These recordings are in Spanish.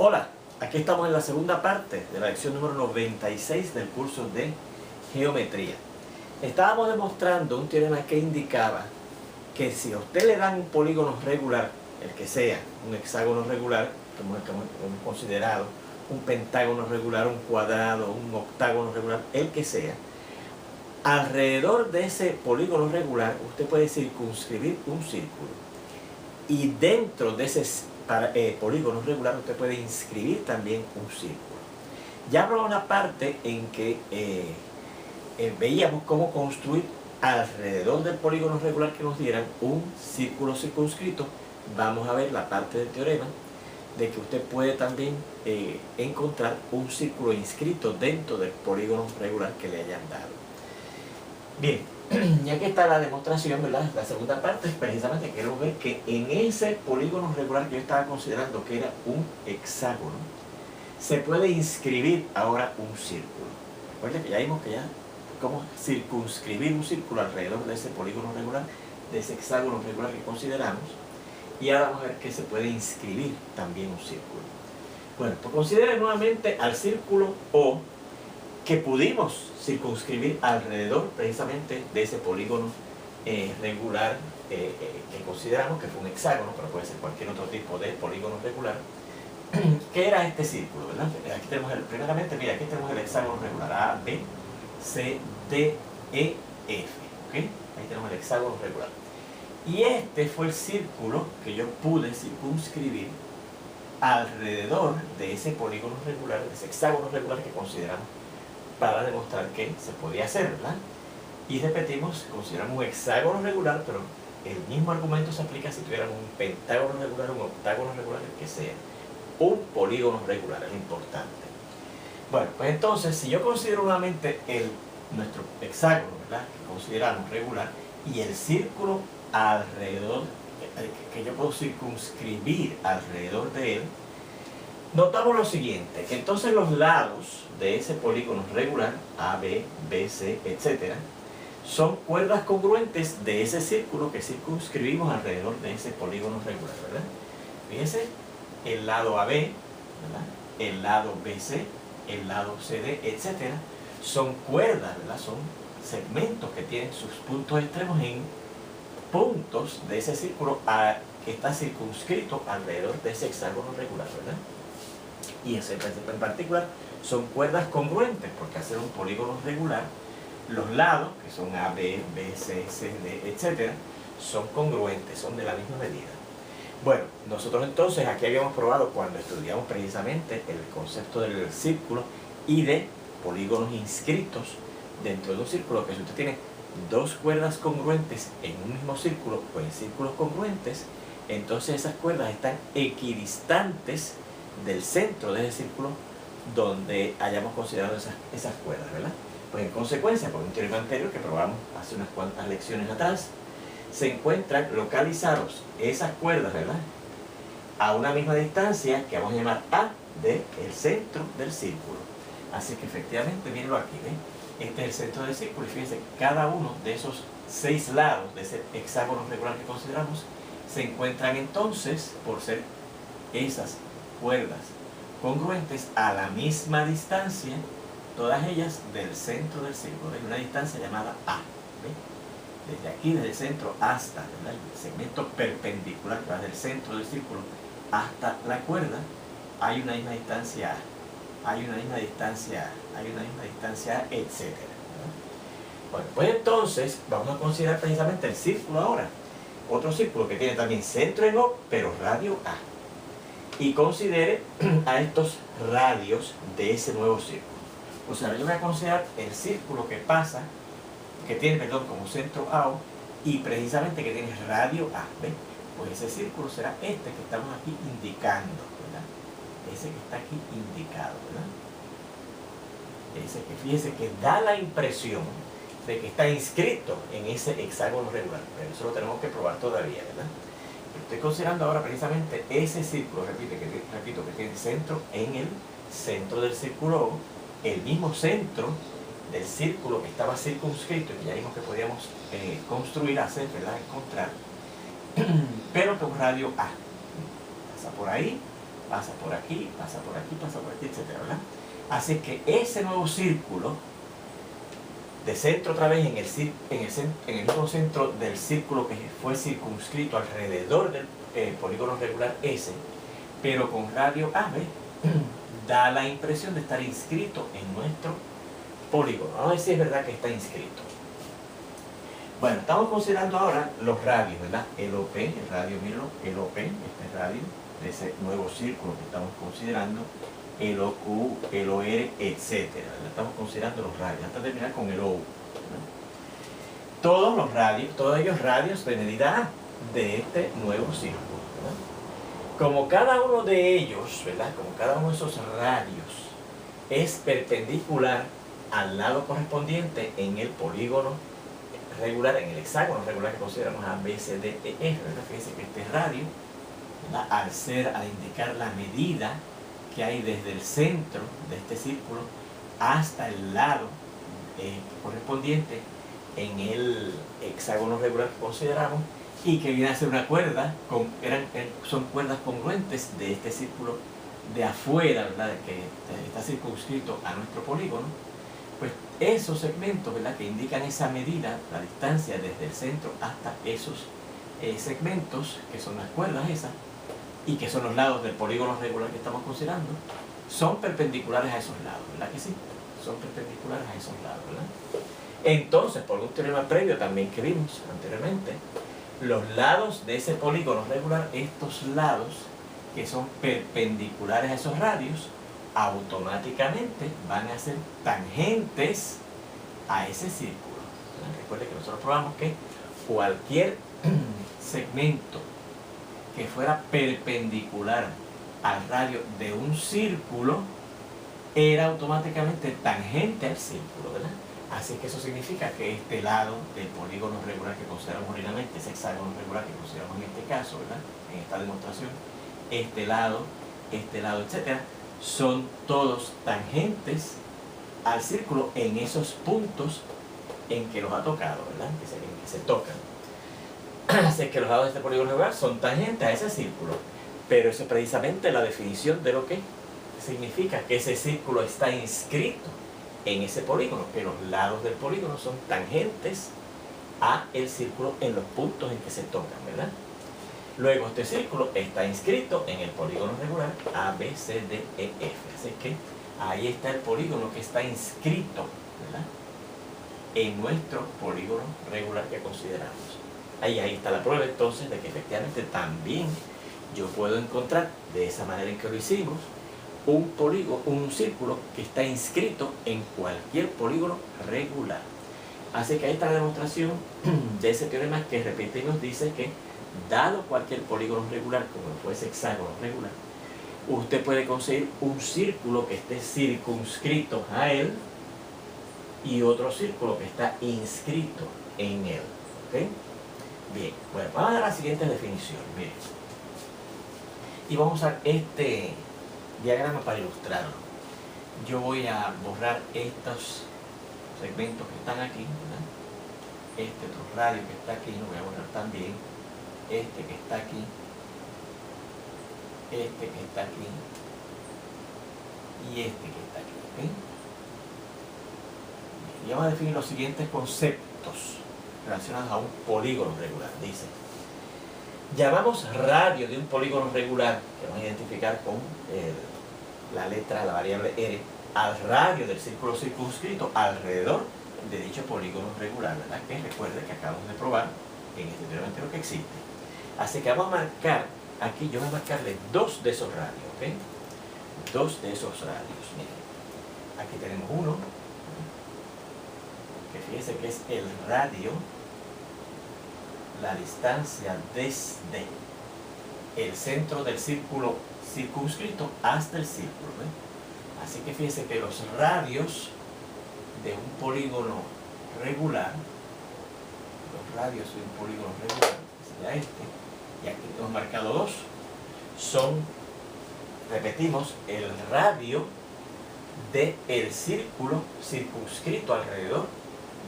Hola, aquí estamos en la segunda parte de la lección número 96 del curso de Geometría. Estábamos demostrando un teorema que indicaba que si a usted le dan un polígono regular, el que sea, un hexágono regular, como hemos considerado, un pentágono regular, un cuadrado, un octágono regular, el que sea, alrededor de ese polígono regular usted puede circunscribir un círculo. Y dentro de ese polígono regular usted puede inscribir también un círculo. Ya habrá una parte en que veíamos cómo construir alrededor del polígono regular que nos dieran un círculo circunscrito. Vamos a ver la parte del teorema de que usted puede también encontrar un círculo inscrito dentro del polígono regular que le hayan dado. Bien, ya que está la demostración, ¿verdad? La segunda parte es precisamente quiero ver que en ese polígono regular que yo estaba considerando que era un hexágono, se puede inscribir ahora un círculo. Recuerden que ya vimos que ya cómo circunscribir un círculo alrededor de ese polígono regular, de ese hexágono regular que consideramos, y ahora vamos a ver que se puede inscribir también un círculo. Bueno, pues considere nuevamente al círculo O, que pudimos circunscribir alrededor precisamente de ese polígono regular que consideramos que fue un hexágono, pero puede ser cualquier otro tipo de polígono regular, que era este círculo, ¿verdad? Aquí tenemos primeramente, mira, aquí tenemos el hexágono regular A, B, C, D, E, F, ¿ok? Ahí tenemos el hexágono regular. Y este fue el círculo que yo pude circunscribir alrededor de ese polígono regular, de ese hexágono regular que consideramos para demostrar que se podía hacer, ¿verdad? Y repetimos, consideramos un hexágono regular, pero el mismo argumento se aplica si tuviéramos un pentágono regular, un octágono regular, el que sea. Un polígono regular es importante. Bueno, pues entonces, si yo considero nuevamente nuestro hexágono, ¿verdad?, que consideramos regular, y el círculo alrededor, que yo puedo circunscribir alrededor de él, notamos lo siguiente, que entonces los lados de ese polígono regular, A, B, B, C, etc., son cuerdas congruentes de ese círculo que circunscribimos alrededor de ese polígono regular, ¿verdad? Fíjense, el lado AB, ¿verdad?, el lado BC, el lado CD, etc., son cuerdas, ¿verdad?, son segmentos que tienen sus puntos extremos en puntos de ese círculo que está circunscrito alrededor de ese hexágono regular, ¿verdad? Y ese en particular son cuerdas congruentes, porque al ser un polígono regular, los lados, que son A, B, B, C, C, D, etc., son congruentes, son de la misma medida. Bueno, nosotros entonces aquí habíamos probado cuando estudiamos precisamente el concepto del círculo y de polígonos inscritos dentro de un círculo, que si usted tiene dos cuerdas congruentes en un mismo círculo o en círculos congruentes, entonces esas cuerdas están equidistantes del centro de ese círculo donde hayamos considerado esas cuerdas, ¿verdad? Pues en consecuencia, por un teorema anterior que probamos hace unas cuantas lecciones atrás, se encuentran localizados esas cuerdas, ¿verdad?, a una misma distancia que vamos a llamar A del centro del círculo. Así que efectivamente, mírenlo aquí, ¿ven? Este es el centro del círculo y fíjense, cada uno de esos 6 lados de ese hexágono regular que consideramos se encuentran entonces, por ser esas cuerdas congruentes, a la misma distancia, todas ellas del centro del círculo. Hay una distancia llamada A, ¿ve? Desde aquí, desde el centro hasta, ¿verdad?, el segmento perpendicular que va del centro del círculo hasta la cuerda, hay una misma distancia A, hay una misma distancia A, hay una misma distancia A, etc. Bueno, pues entonces vamos a considerar precisamente el círculo ahora. Otro círculo que tiene también centro en O, pero radio A. Y considere a estos radios de ese nuevo círculo. O sea, yo voy a considerar el círculo que pasa, que tiene, perdón, como centro A y precisamente que tiene radio A. ¿Ven? Pues ese círculo será este que estamos aquí indicando, ¿verdad? Ese que está aquí indicado, ¿verdad? Ese que, fíjense, que da la impresión de que está inscrito en ese hexágono regular, pero eso lo tenemos que probar todavía, ¿verdad? Estoy considerando ahora precisamente ese círculo, repito, que tiene centro en el centro del círculo O, el mismo centro del círculo que estaba circunscrito y que ya vimos que podíamos construir, hacer, ¿verdad?, encontrar, pero con radio A. Pasa por ahí, pasa por aquí, pasa por aquí, pasa por aquí, etcétera, ¿verdad? Así que ese nuevo círculo, de centro otra vez en el mismo centro del círculo que fue circunscrito alrededor del polígono regular S, pero con radio AB, da la impresión de estar inscrito en nuestro polígono. Vamos a ver si es verdad que está inscrito. Bueno, estamos considerando ahora los radios, ¿verdad? El OP, el radio, mírenlo, el OP, este radio, de ese nuevo círculo que estamos considerando, el OQ, el OR, etcétera. Estamos considerando los radios, hasta terminar con el OU. ¿Verdad? Todos los radios, todos ellos radios de medida A de este nuevo círculo, ¿verdad? Como cada uno de ellos, ¿verdad? Como cada uno de esos radios es perpendicular al lado correspondiente en el polígono regular, en el hexágono regular que consideramos A, B, C, D, E, F, ¿verdad? Fíjense que este radio, ¿verdad? Al indicar la medida que hay desde el centro de este círculo hasta el lado correspondiente en el hexágono regular que consideramos, y que viene a ser una cuerda, son cuerdas congruentes de este círculo de afuera, ¿verdad? Que está circunscrito a nuestro polígono. Pues esos segmentos, ¿verdad? Que indican esa medida, la distancia desde el centro hasta esos segmentos, que son las cuerdas esas, y que son los lados del polígono regular que estamos considerando, son perpendiculares a esos lados, ¿verdad que sí? Son perpendiculares a esos lados, ¿verdad? Entonces, por un teorema previo también que vimos anteriormente, los lados de ese polígono regular, estos lados que son perpendiculares a esos radios, automáticamente van a ser tangentes a ese círculo. Recuerden que nosotros probamos que cualquier segmento que fuera perpendicular al radio de un círculo era automáticamente tangente al círculo, ¿verdad? Así que eso significa que este lado del polígono regular que consideramos originalmente, ese hexágono regular que consideramos en este caso, ¿verdad? En esta demostración, este lado, etcétera, son todos tangentes al círculo en esos puntos en que los ha tocado, ¿verdad? Que se tocan. Así que los lados de este polígono regular son tangentes a ese círculo, pero eso es precisamente la definición de lo que significa que ese círculo está inscrito en ese polígono, que los lados del polígono son tangentes a el círculo en los puntos en que se tocan, ¿verdad? Luego este círculo está inscrito en el polígono regular A, B, C, D, E, F. Así que ahí está el polígono que está inscrito, ¿verdad? En nuestro polígono regular que consideramos. Ahí está la prueba entonces de que efectivamente también yo puedo encontrar, de esa manera en que lo hicimos, un círculo que está inscrito en cualquier polígono regular. Así que ahí está la demostración de ese teorema que repetimos, dice que dado cualquier polígono regular, como fuese hexágono regular, usted puede conseguir un círculo que esté circunscrito a él y otro círculo que está inscrito en él. ¿Okay? Bien, bueno, vamos a dar la siguiente definición. Miren. Y vamos a usar este diagrama para ilustrarlo. Yo voy a borrar estos segmentos que están aquí, ¿verdad? Este otro radio que está aquí lo voy a borrar también. Este que está aquí, este que está aquí y este que está aquí, ¿ok? Y vamos a definir los siguientes conceptos relacionados a un polígono regular. Dice, llamamos radio de un polígono regular, que vamos a identificar con la variable R, al radio del círculo circunscrito alrededor de dicho polígono regular, ¿verdad? Que recuerde que acabamos de probar en este teorema entero que existe. Así que vamos a marcar, aquí yo voy a marcarle dos de esos radios, ¿ok? Dos de esos radios, miren. Aquí tenemos uno, que fíjense que es el radio, la distancia desde el centro del círculo circunscrito hasta el círculo, ¿eh? Así que fíjense que los radios de un polígono regular, los radios de un polígono regular, que sería este, y aquí hemos marcado dos, son, repetimos, el radio del círculo circunscrito alrededor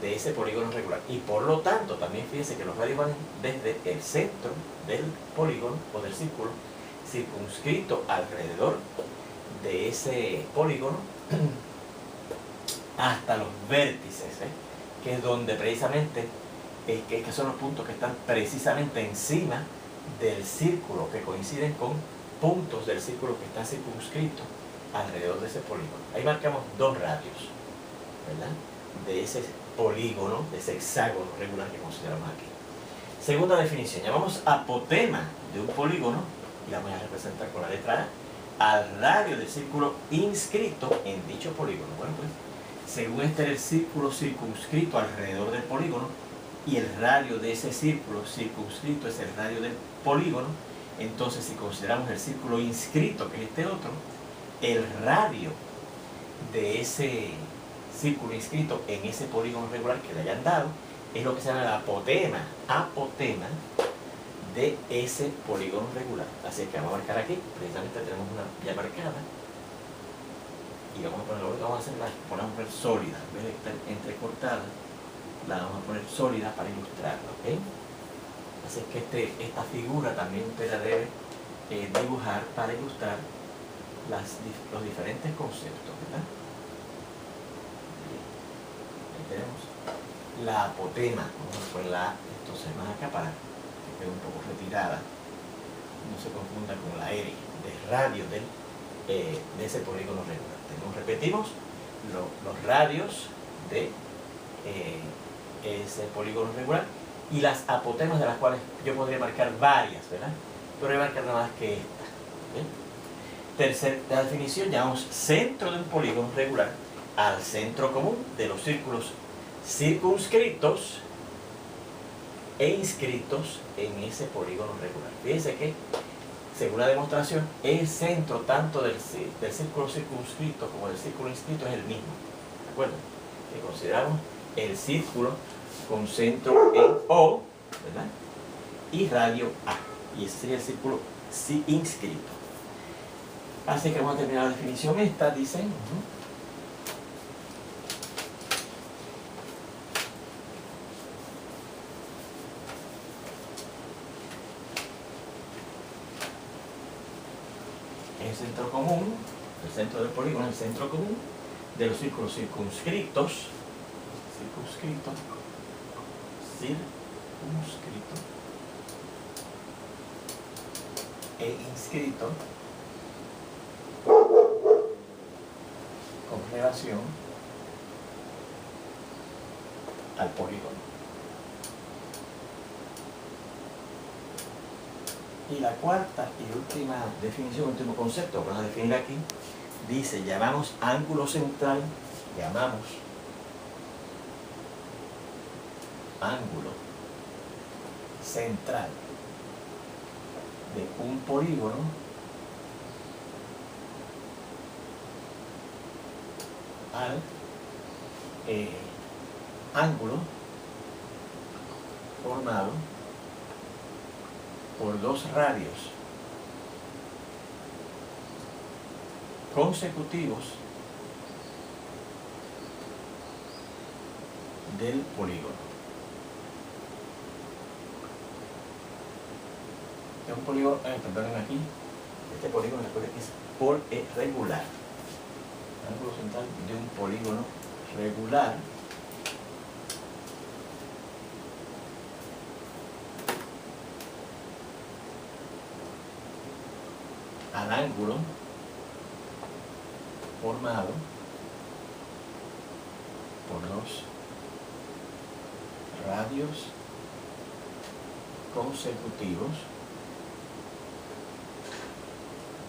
de ese polígono regular. Y por lo tanto, también fíjense que los radios van desde el centro del polígono o del círculo circunscrito alrededor de ese polígono hasta los vértices, que es donde precisamente, que son los puntos que están precisamente encima del círculo, que coinciden con puntos del círculo que está circunscrito alrededor de ese polígono. Ahí marcamos 2 radios, ¿verdad?, de ese polígono, de ese hexágono regular que consideramos aquí. Segunda definición, llamamos apotema de un polígono, y la voy a representar con la letra A, al radio del círculo inscrito en dicho polígono. Bueno, pues, según este era el círculo circunscrito alrededor del polígono, y el radio de ese círculo circunscrito es el radio del polígono, entonces si consideramos el círculo inscrito, que es este otro, el radio de ese círculo inscrito en ese polígono regular que le hayan dado es lo que se llama el apotema de ese polígono regular. Así que vamos a marcar aquí, precisamente tenemos una ya marcada, y vamos a poner, lo que vamos a hacer, la ponemos a poner sólida, en vez de estar entrecortada, la vamos a poner sólida para ilustrarla, ¿ok? Así que esta figura también usted la debe dibujar para ilustrar los diferentes conceptos, ¿verdad? Ahí tenemos la apotema, vamos a poner la A entonces más acá para que quede un poco retirada, no se confunda con la R de radio de ese polígono regular. Repetimos los radios de ese polígono regular y las apotemas, de las cuales yo podría marcar varias, ¿verdad? Pero voy a marcar nada más que esta. ¿Bien? Tercera definición, llamamos centro de un polígono regular al centro común de los círculos circunscritos e inscritos en ese polígono regular. Fíjense que, según la demostración, el centro tanto del círculo circunscrito como del círculo inscrito es el mismo. ¿De acuerdo? Que consideramos el círculo con centro en O, ¿verdad?, y radio A. Y ese sería el círculo inscrito. Así que vamos a terminar la definición esta, dicen. El centro común, el centro del polígono, el centro común de los círculos circunscritos e inscrito con relación al polígono. Y la cuarta y última definición, último concepto que vamos a definir aquí, dice, llamamos ángulo central, ángulo central de un polígono al ángulo formado por 2 radios consecutivos del polígono. Es un polígono, perdonen aquí, este polígono es regular. Ángulo central de un polígono regular al ángulo formado por 2 radios consecutivos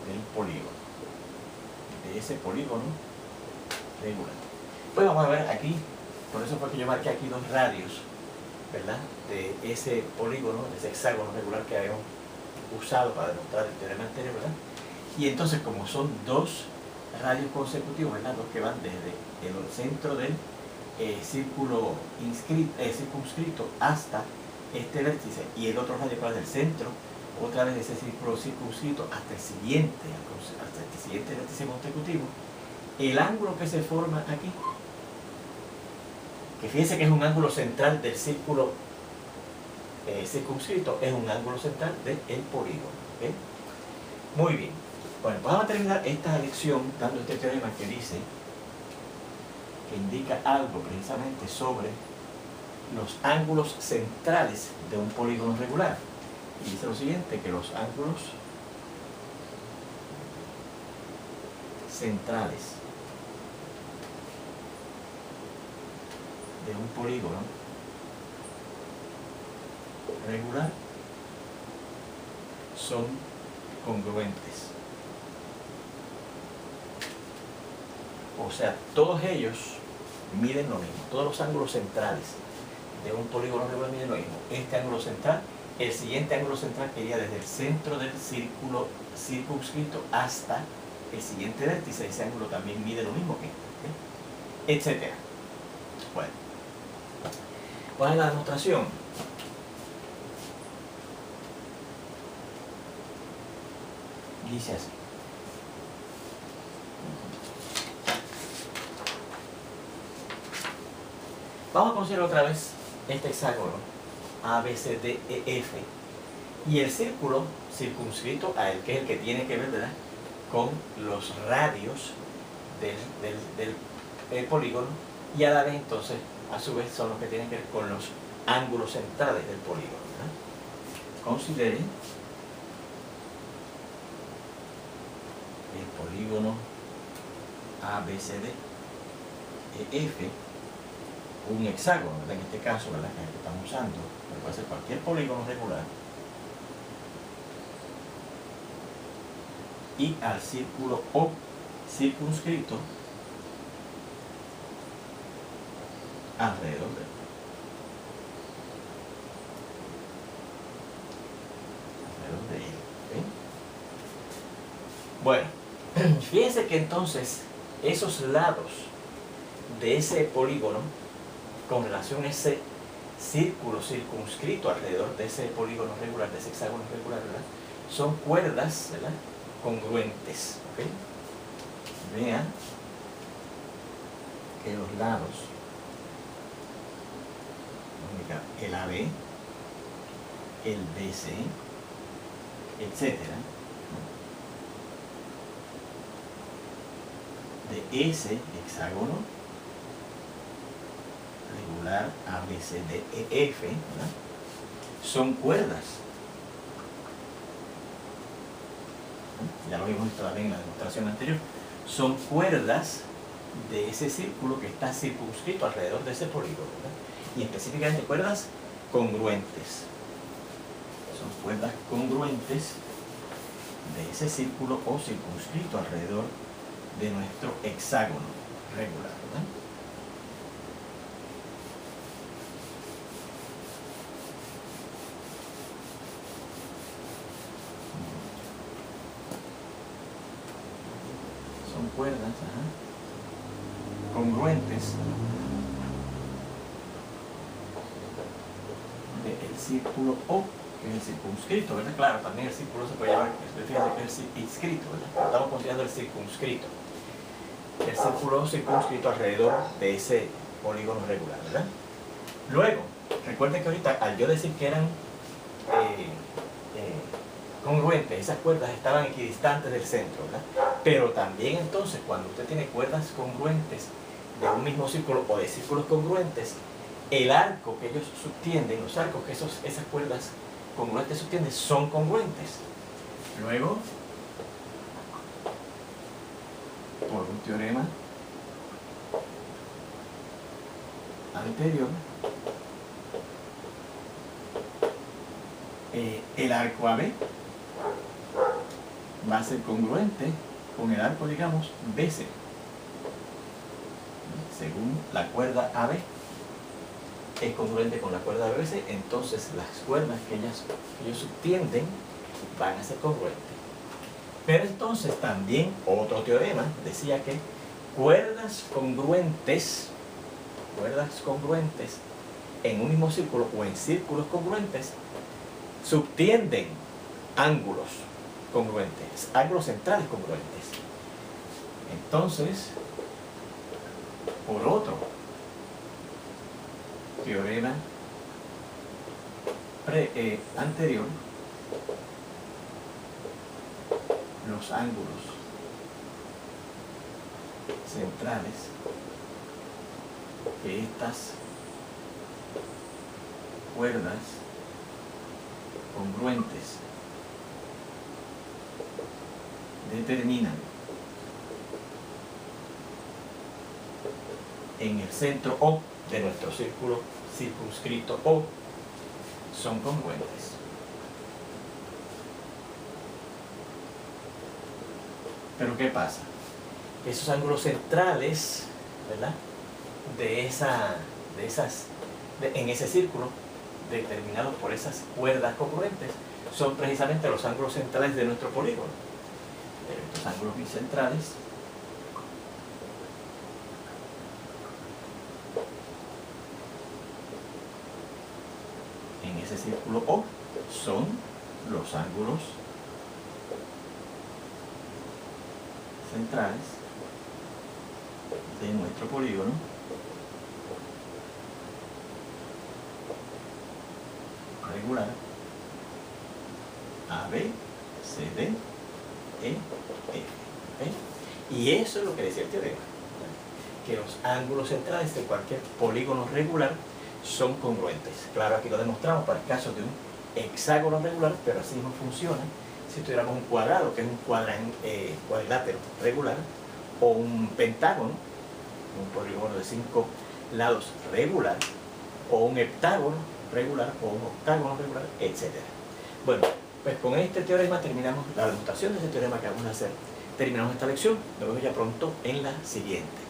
del polígono, de ese polígono regular. Pues vamos a ver aquí, por eso fue que yo marqué aquí 2 radios, ¿verdad?, de ese polígono, de ese hexágono regular que habíamos usado para demostrar el teorema anterior, ¿verdad? Y entonces, como son 2 radios consecutivos, ¿verdad?, los que van desde el centro del círculo circunscrito hasta este vértice, y el otro radio que va del centro, otra vez de ese círculo circunscrito hasta el siguiente vértice consecutivo, el ángulo que se forma aquí, que fíjense que es un ángulo central del círculo circunscrito, es un ángulo central del polígono, ¿okay? Muy bien. Bueno, pues vamos a terminar esta lección dando este teorema que dice, que indica algo precisamente sobre los ángulos centrales de un polígono regular. Y dice lo siguiente, que los ángulos centrales de un polígono regular son congruentes. O sea, todos ellos miden lo mismo. Todos los ángulos centrales de un polígono regular miden lo mismo. Este ángulo central, el siguiente ángulo central que iría desde el centro del círculo circunscrito hasta el siguiente vértice, ese ángulo también mide lo mismo que este, etcétera. Bueno, ¿cuál es la demostración? Dice así. Vamos a considerar otra vez este hexágono ABCDEF y el círculo circunscrito a él, que es el que tiene que ver, ¿verdad?, con los radios del polígono, y a la vez entonces a su vez son los que tienen que ver con los ángulos centrales del polígono, ¿verdad? Considere el polígono ABCDEF un hexágono, ¿verdad? En este caso, ¿verdad?, que estamos usando, pero puede ser cualquier polígono regular, y al círculo O circunscrito alrededor de él. Alrededor de él, ¿ok? Bueno, fíjense que entonces esos lados de ese polígono con relación a ese círculo circunscrito alrededor de ese polígono regular, de ese hexágono regular, ¿verdad?, son cuerdas, ¿verdad?, congruentes, ¿ok? Vean que los lados, el AB, el BC, etcétera, de ese hexágono regular ABCDEF, ¿verdad?, son cuerdas. Ya lo vimos también en la demostración anterior. Son cuerdas de ese círculo que está circunscrito alrededor de ese polígono, ¿verdad?, y específicamente cuerdas congruentes. Son cuerdas congruentes de ese círculo o circunscrito alrededor de nuestro hexágono regular, ¿verdad? Son cuerdas congruentes del círculo O, que es el circunscrito, ¿verdad? Claro, también el círculo se puede llamar, fíjate que es el inscrito, ¿verdad? Estamos considerando el circunscrito. El círculo circunscrito alrededor de ese polígono regular, ¿verdad? Luego, recuerden que ahorita, al yo decir que eran congruentes, esas cuerdas estaban equidistantes del centro, ¿verdad? Pero también entonces, cuando usted tiene cuerdas congruentes de un mismo círculo o de círculos congruentes, el arco que ellos subtienden, los arcos que esas cuerdas congruentes subtienden, son congruentes. Luego, por un teorema anterior, el arco AB va a ser congruente con el arco, digamos, BC. Según la cuerda AB es congruente con la cuerda BC, entonces las cuerdas que ellos subtienden van a ser congruentes. Pero entonces también otro teorema decía que cuerdas congruentes en un mismo círculo o en círculos congruentes subtienden ángulos congruentes, ángulos centrales congruentes. Entonces, por otro teorema anterior, los ángulos centrales que estas cuerdas congruentes determinan en el centro O de nuestro círculo circunscrito O son congruentes. Pero ¿qué pasa? Esos ángulos centrales, ¿verdad?, en ese círculo, determinados por esas cuerdas congruentes, son precisamente los ángulos centrales de nuestro polígono. Estos ángulos bicentrales en ese círculo O son los ángulos centrales de nuestro polígono regular AB, CD, E, F. ¿Okay? Y eso es lo que decía el teorema, que los ángulos centrales de cualquier polígono regular son congruentes. Claro, aquí lo demostramos para el caso de un hexágono regular, pero así no funciona si tuviéramos un cuadrado, que es un cuadrilátero regular, o un pentágono, un polígono de 5 lados regular, o un heptágono regular, o un octágono regular, etc. Bueno, pues con este teorema terminamos la demostración de este teorema que vamos a hacer. Terminamos esta lección, nos vemos ya pronto en la siguiente.